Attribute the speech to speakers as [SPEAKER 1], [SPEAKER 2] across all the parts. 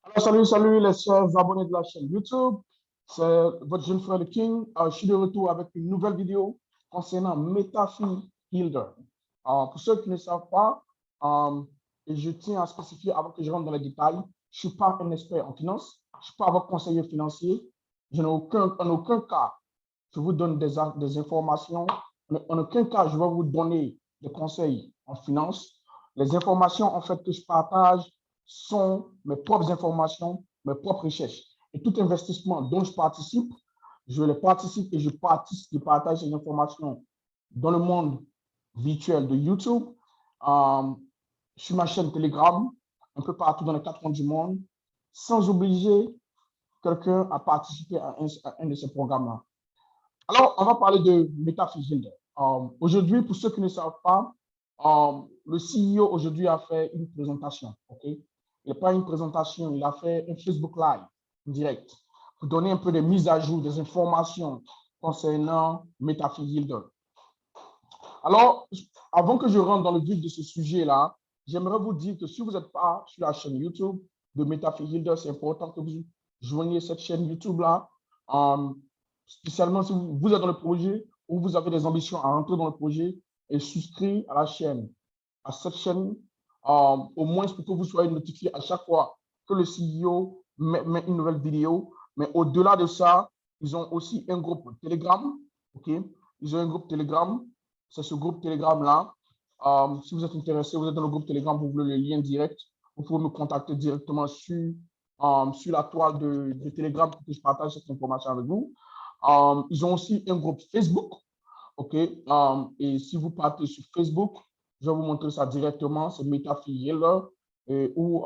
[SPEAKER 1] Alors, salut les chers abonnés de la chaîne YouTube. C'est votre jeune frère le King. Je suis de retour avec une nouvelle vidéo concernant MetaFi Builder. Pour ceux qui ne savent pas, et je tiens à spécifier avant que je rentre dans les détails, je ne suis pas un expert en finance, je ne suis pas votre conseiller financier. En aucun cas, je vous donne des informations. En aucun cas, je vais vous donner des conseils en finance. Les informations en fait que je partage sont mes propres informations, mes propres recherches. Et tout investissement dont je les participe et je partage ces informations dans le monde virtuel de YouTube, sur ma chaîne Telegram, un peu partout dans les 4 coins du monde, sans obliger quelqu'un à participer à un de ces programmes-là. Alors, on va parler de MetaFi Builder. Aujourd'hui, pour ceux qui ne savent pas, le CEO aujourd'hui a fait une présentation. Il n'a pas une présentation, il a fait un Facebook Live direct pour donner un peu des mises à jour, des informations concernant MetaFi Builder. Alors, avant que je rentre dans le vif de ce sujet-là, j'aimerais vous dire que si vous n'êtes pas sur la chaîne YouTube de MetaFi Builder, c'est important que vous joigniez cette chaîne YouTube-là. Spécialement si vous êtes dans le projet ou vous avez des ambitions à rentrer dans le projet et souscrire à la chaîne, à cette chaîne, au moins pour que vous soyez notifié à chaque fois que le CEO met une nouvelle vidéo. Mais au-delà de ça, ils ont aussi un groupe Telegram. Ils ont un groupe Telegram. C'est ce groupe Telegram-là. Si vous êtes intéressé, vous êtes dans le groupe Telegram, vous voulez le lien direct, vous pouvez me contacter directement sur la toile de Telegram pour que je partage cette information avec vous. Ils ont aussi un groupe Facebook. Et si vous partez sur Facebook, je vais vous montrer ça directement. C'est MetaFi Builder. Ou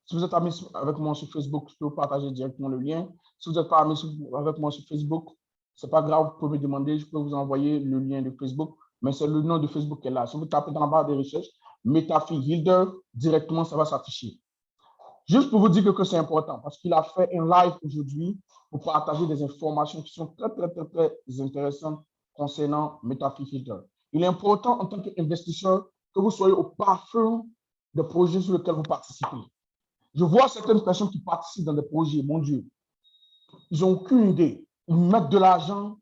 [SPEAKER 1] si vous êtes ami avec moi sur Facebook, je peux vous partager directement le lien. Si vous n'êtes pas ami avec moi sur Facebook, ce n'est pas grave, vous pouvez me demander, je peux vous envoyer le lien de Facebook, mais c'est le nom de Facebook qui est là. Si vous tapez dans la barre de recherche, MetaFi Builder, directement, ça va s'afficher. Juste pour vous dire que c'est important, parce qu'il a fait un live aujourd'hui pour partager des informations qui sont très intéressantes concernant MetaFi Builder. Il est important en tant qu'investisseur que vous soyez au parfum des projets sur lesquels vous participez. Je vois certaines personnes qui participent dans des projets, mon Dieu, ils n'ont aucune idée. Ils mettent de l'argent,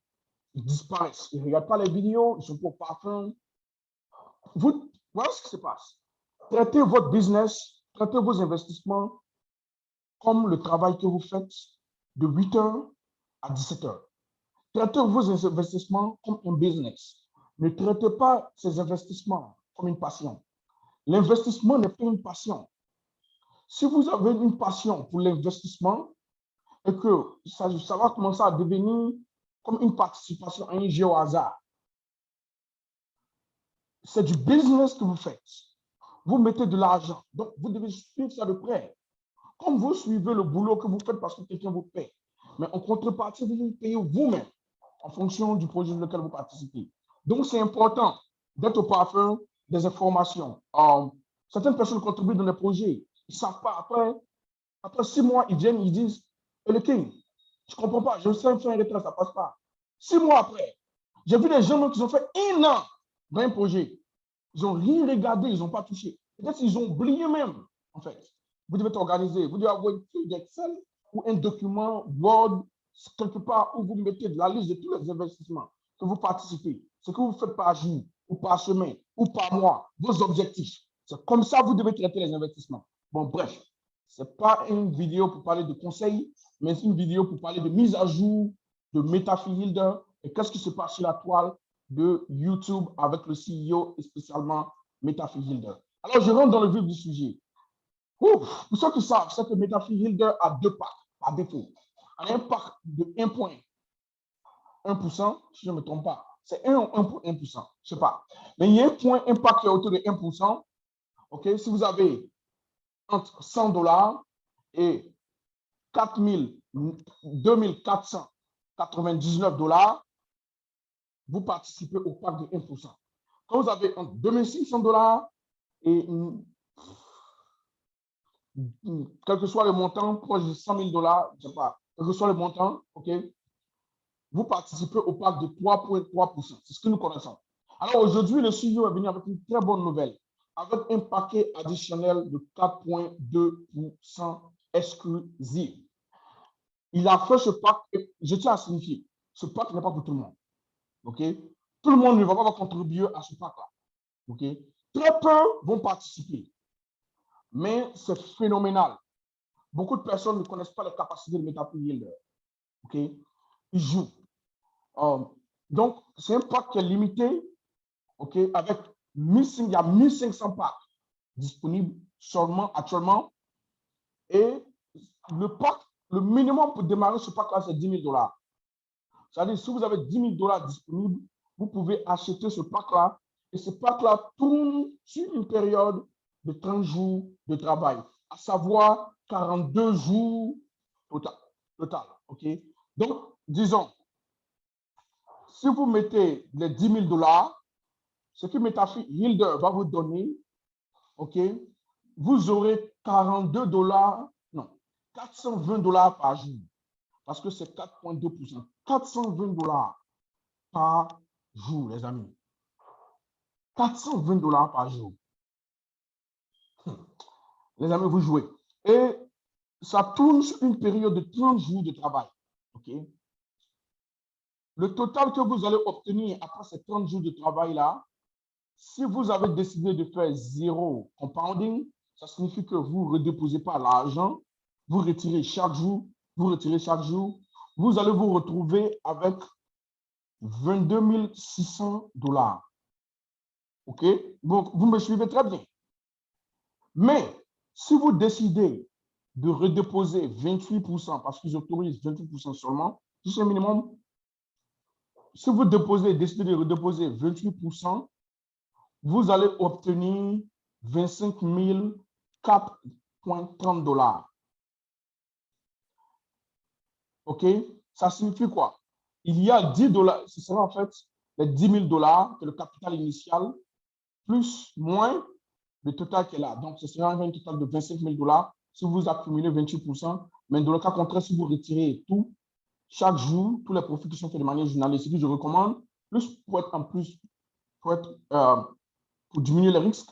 [SPEAKER 1] ils disparaissent. Ils ne regardent pas les vidéos, ils sont pas au parfum. Vous, voilà ce qui se passe. Traitez votre business, traitez vos investissements comme le travail que vous faites de 8h à 17h. Traitez vos investissements comme un business. Ne traitez pas ces investissements comme une passion. L'investissement n'est pas une passion. Si vous avez une passion pour l'investissement et que ça va commencer à devenir comme une participation à un jeu au hasard, c'est du business que vous faites. Vous mettez de l'argent. Donc, vous devez suivre ça de près. Comme vous suivez le boulot que vous faites parce que quelqu'un vous paie. Mais en contrepartie, vous vous payez vous-même en fonction du projet dans lequel vous participez. Donc, c'est important d'être au parfum des informations. Certaines personnes contribuent dans des projets. Ils ne savent pas. Après 6 mois, ils viennent, ils disent le King, je ne comprends pas, je sais faire un retrait, ça ne passe pas. 6 mois après, j'ai vu des gens qui ont fait 1 an dans un projet. Ils n'ont rien regardé, ils n'ont pas touché. Peut-être qu'ils ont oublié même, en fait. Vous devez t'organiser. Vous devez avoir une feuille d'Excel ou un document Word, quelque part où vous mettez la liste de tous les investissements que vous participez, ce que vous faites par jour, ou par semaine, ou par mois, vos objectifs. C'est comme ça que vous devez traiter les investissements. Bon, bref, ce n'est pas une vidéo pour parler de conseils, mais c'est une vidéo pour parler de mise à jour de MetaFi Builder et qu'est-ce qui se passe sur la toile de YouTube avec le CEO et spécialement MetaFi Builder. Alors, je rentre dans le vif du sujet. Pour ceux qui savent, c'est que MetaFi Builder a 2 packs par défaut. Un pack de 1,1%, si je ne me trompe pas. C'est 1%, je ne sais pas. Mais il y a un pack qui est autour de 1%. Si vous avez entre $100 et 2499 $, vous participez au pack de 1%. Quand vous avez entre $2500 et quel que soit le montant, proche de $100 000, je ne sais pas, quel que soit le montant, vous participez au pack de 3,3%. C'est ce que nous connaissons. Alors aujourd'hui, le CEO est venu avec une très bonne nouvelle, avec un paquet additionnel de 4,2% exclusive. Il a fait ce pack, je tiens à signifier, ce pack n'est pas pour tout le monde. OK? Tout le monde ne va pas contribuer à ce pack-là. OK? Très peu vont participer. Mais c'est phénoménal. Beaucoup de personnes ne connaissent pas les capacités de MetaFi Yielder. OK? Ils jouent. Donc, c'est un pack qui est limité. OK? Avec il y a 1500 packs disponibles seulement actuellement. Et le pack, le minimum pour démarrer ce pack-là, c'est 10 000 $. C'est-à-dire, si vous avez 10 000 $ disponibles, vous pouvez acheter ce pack-là. Et ce pack-là tourne sur une période de 30 jours de travail, à savoir 42 jours total. OK? Donc, disons, si vous mettez les 10 000 $, ce que MetaFi Yielder va vous donner, OK, vous aurez 42 $, non, 420 $ par jour, parce que c'est 4,2%. 420 $ par jour, les amis. 420 $ par jour. Les amis, vous jouez. Et ça tourne sur une période de 30 jours de travail. OK? Le total que vous allez obtenir après ces 30 jours de travail-là, si vous avez décidé de faire zéro compounding, ça signifie que vous ne redéposez pas l'argent, vous retirez chaque jour, vous allez vous retrouver avec 22 600 $. OK? Donc, vous me suivez très bien. Mais si vous décidez de redéposer 28%, parce qu'ils autorisent 28% seulement, si c'est minimum, si vous décidez de redéposer 28%, vous allez obtenir 25 4,30 $. OK? Ça signifie quoi? Il y a 10 $, ce sera en fait les 10 000 $, que le capital initial, plus moins le total qui est là. Donc, ce sera un total de 25 000 $ si vous accumulez 28%. Mais dans le cas contraire, si vous retirez tout, chaque jour, tous les profits qui sont faits de manière journalistique, je recommande, plus pour être en plus, pour diminuer les risques,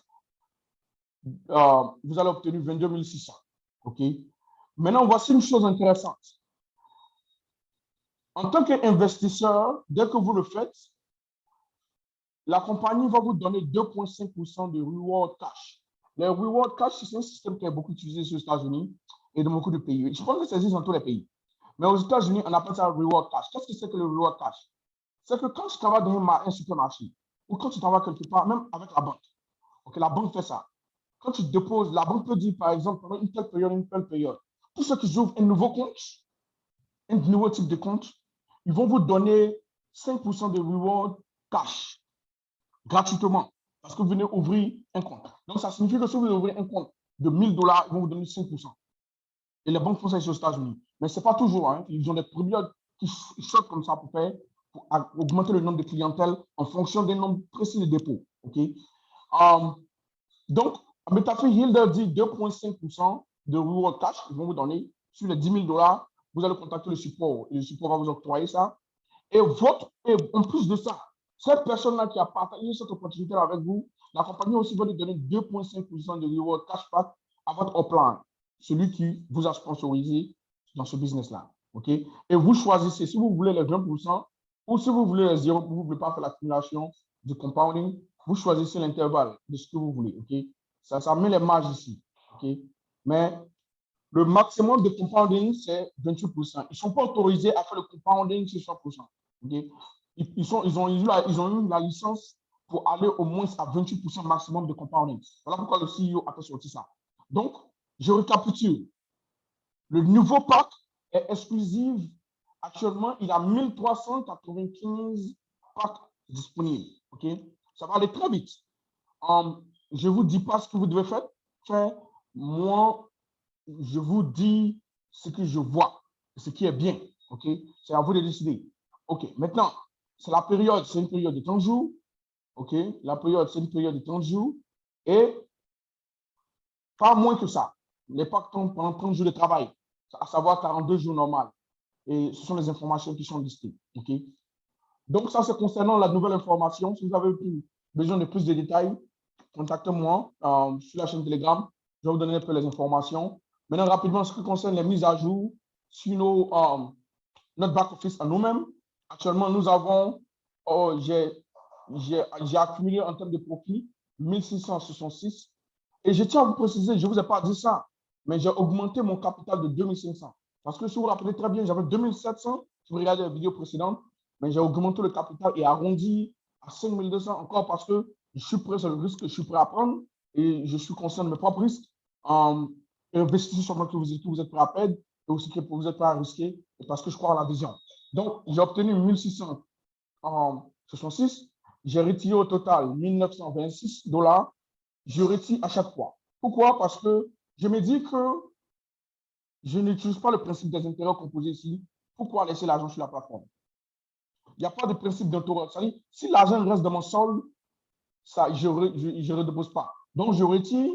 [SPEAKER 1] vous allez obtenir 22 600. OK? Maintenant, voici une chose intéressante. En tant qu'investisseur, dès que vous le faites, la compagnie va vous donner 2,5% de reward cash. Les reward cash, c'est un système qui est beaucoup utilisé aux États-Unis et dans beaucoup de pays. Je pense que ça existe dans tous les pays. Mais aux États-Unis, on appelle ça reward cash. Qu'est-ce que c'est que le reward cash? C'est que quand tu travailles dans un supermarché ou quand tu travailles quelque part, même avec la banque, okay, la banque fait ça. Quand tu déposes, la banque peut dire, par exemple, pendant une telle période, tous ceux qui ouvrent un nouveau compte, un nouveau type de compte, ils vont vous donner 5% de reward cash gratuitement parce que vous venez ouvrir un compte. Donc, ça signifie que si vous ouvrez un compte de 1 000 $, ils vont vous donner 5%. Et les banques font ça ici aux États-Unis. Mais ce n'est pas toujours. Hein. Ils ont des périodes qui sortent comme ça pour augmenter le nombre de clientèle en fonction des nombres précis de dépôts. Okay? Donc, MetaFi Yielder dit 2,5% de reward cash qu'ils vont vous donner sur les 10 000 $. Vous allez contacter le support et le support va vous octroyer ça. Et en plus de ça, cette personne-là qui a partagé cette opportunité avec vous, la compagnie aussi va lui donner 2,5% de reward cashback à votre upline, celui qui vous a sponsorisé dans ce business-là. OK? Et vous choisissez si vous voulez les 20% ou si vous voulez les 0, vous ne voulez pas faire l'accumulation du compounding, vous choisissez l'intervalle de ce que vous voulez. OK? Ça met les marges ici. OK? Mais le maximum de compounding, c'est 28%. Ils ne sont pas autorisés à faire le compounding sur 100%. Okay? Ils ont eu la licence pour aller au moins à 28% maximum de compounding. Voilà pourquoi le CEO a fait sortir ça. Donc, je récapitule. Le nouveau pack est exclusif. Actuellement, il a 1395 packs disponibles. Okay? Ça va aller très vite. Je ne vous dis pas ce que vous devez faire. Moi, je vous dis ce que je vois, ce qui est bien. Okay? C'est à vous de décider. OK, maintenant, c'est une période de 30 jours. OK, la période, c'est une période de 30 jours. Et pas moins que ça. Les packs tombent pendant 30 jours de travail, à savoir 42 jours normal. Et ce sont les informations qui sont listées. OK? Donc, ça, c'est concernant la nouvelle information. Si vous avez besoin de plus de détails, contactez-moi sur la chaîne Telegram. Je vais vous donner un peu les informations. Maintenant, rapidement, ce qui concerne les mises à jour sur notre back-office à nous-mêmes, actuellement, nous avons, j'ai accumulé en termes de profit 1666. Et je tiens à vous préciser, je ne vous ai pas dit ça, mais j'ai augmenté mon capital de 2500. Parce que si vous vous rappelez très bien, j'avais 2700, si vous regardez la vidéo précédente, mais j'ai augmenté le capital et arrondi à 5200 encore parce que je suis prêt sur le risque que je suis prêt à prendre et je suis conscient de mes propres risques. Investissez sur moi que vous êtes prêt à perdre et aussi que vous êtes prêt à risquer parce que je crois à la vision. Donc, j'ai obtenu 1666. J'ai retiré au total 1926 $. Je retire à chaque fois. Pourquoi? Parce que je me dis que je n'utilise pas le principe des intérêts composés ici. Pourquoi laisser l'argent sur la plateforme? Il n'y a pas de principe d'intérêt. Si l'argent reste dans mon sol, ça, je ne redépose pas. Donc, je retire.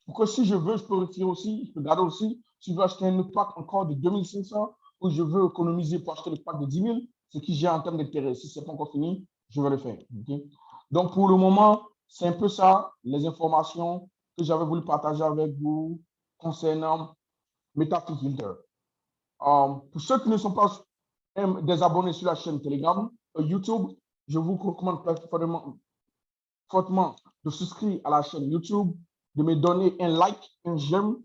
[SPEAKER 1] Pour que si je veux, je peux retirer aussi, je peux garder aussi. Si je veux acheter un autre pack encore de 2500 ou je veux économiser pour acheter le pack de 10 000, ce qui j'ai en termes d'intérêt. Si ce n'est pas encore fini, je vais le faire. Okay? Donc, pour le moment, c'est un peu ça, les informations que j'avais voulu partager avec vous concernant MetaFi Builder. Pour ceux qui ne sont pas des abonnés sur la chaîne Telegram, YouTube, je vous recommande fortement de souscrire à la chaîne YouTube, de me donner un like, un j'aime,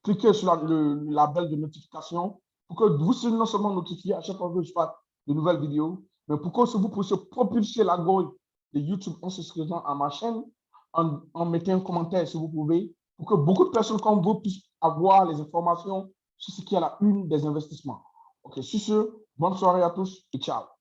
[SPEAKER 1] cliquez sur le label de notification pour que vous soyez non seulement notifié à chaque fois que je fasse de nouvelles vidéos, mais pour que vous puissiez propulser la l'algorithme de YouTube en souscrivant à ma chaîne, en mettant un commentaire si vous pouvez, pour que beaucoup de personnes comme vous puissent avoir les informations sur ce qui est à la une des investissements. Ok, sur ce, bonne soirée à tous et ciao.